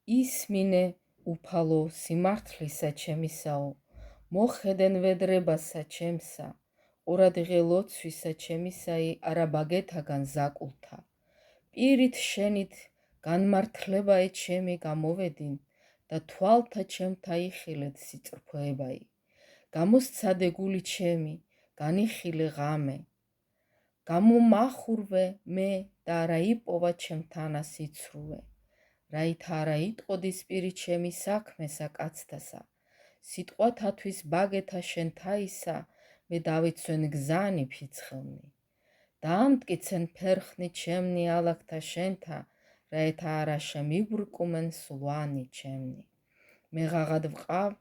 ისმინე უფალო სიმართლისა ჩემისაო, მოხედენ ვედრებასა ჩემსა, ყურადღე ლოცვისა ჩემისაი არაბაგეთაგან ზაკულთა. პირით შენით განმართლებაი ჩემი გამოვედინ და თვალთა ჩემთა იხილეთ სიწრფოებაი. გამოსცადე გული ჩემი, განიხილე ღამე. გამომახურვე მე და არა იპოვა ჩემთანა სიცრუე. რაით არა იტყოდის პირი ჩემი საქმესა კაცთასა. სიტყვათათვის ბაგეთა შენ თაისა, მე დავიცვენ გზანი ფიცხელნი. დაამტკიცენ ფერხნი ჩემნი ალაგთა შენთა, რაით არა შემიბრკუმენ სლვანი ჩემნი. მე ღაღად ვყავ,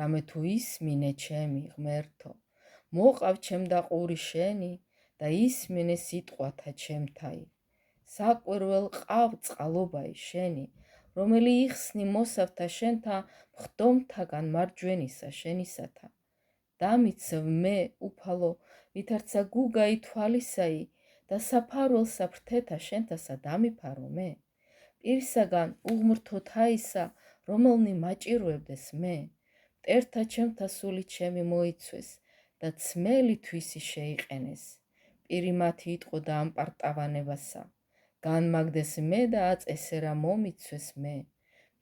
რამე თუ ისმინე ჩემი ღმერთო, მოყავ ჩემდა ყური შენი და ისმინე სიტყვათა ჩემთაი. საკვირველ ყავ წყალობაი შენი, რომელი იხსნი მოსავთა შენთა მხდომთაგან მარჯვენისა შენისათა. დამიცევ მე უფალო, ვითარცა გუგაი თვალისაი და საფარველსა ფრთეთა შენთასა დამიფარო მე. პირსაგან უღმრთო თაისა, რომელნი მაჭირვებდეს მე. მტერთა ჩემთა სული ჩემი მოიცვეს და ცმელი თვისი შეიყენეს. პირი მათი იტყო და ამპარტავანებასა. განმაგდეს მე და აწესერა მომიცვეს მე.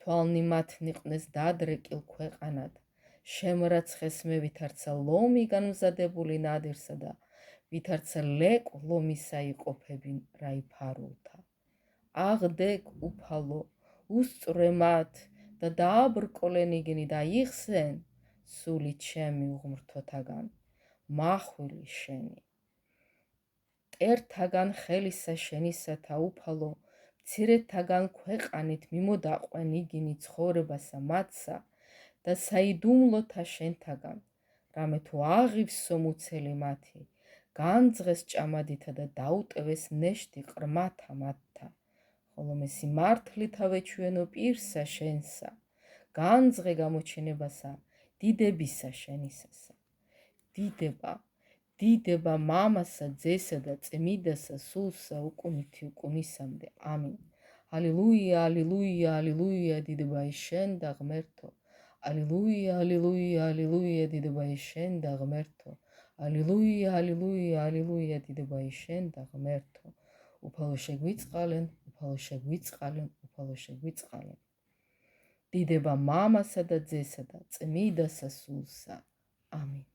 თვალნი მათ ნიყნეს დადრეკილ ქვეყანად. შემრაცხეს მე ვითარცა ლომი განმზადებული ნადირსა და ვითარცა ლეკ ლომისა იყოფები რაიფარულთა. აღდეგ უფალო, უსწრე მათ და დააბრკოლენ იგნი და იხსენ სული ჩემი უღმრთოთაგან, მახვილი შენი. მტერთაგან ხელისა შენისათა უფალო, მცირეთაგან ქვეყანით მიმოდაყვენ იგინი ცხოვრებასა მათსა და საიდუმლოთა შენთაგან, რამე თუ აღივსო მუცელი მათი, განძღეს ჭამადითა და დაუტევეს ნეშტი ყრმათა მათთა, ხოლო მე სიმართლითა ვეჩვენო პირსა შენსა, განძღე გამოჩინებასა დიდებისა შენისასა. დიდება მამასა, ძესა და წმიდასა სულსა უკუნითი უკუნისამდე. ამინ. ალილუია, ალილუია, ალილუია, დიდებაი შენ და ღმერთო. ალილუია, ალილუია, ალილუია, დიდებაი შენ და ღმერთო. ალილუია, ალილუია, ალილუია, დიდებაი შენ და ღმერთო. უფალო შეგვიწყალენ, უფალო შეგვიწყალენ, უფალო შეგვიწყალენ. დიდება მამასა და ძესა და წმიდასა სულსა. ამინ.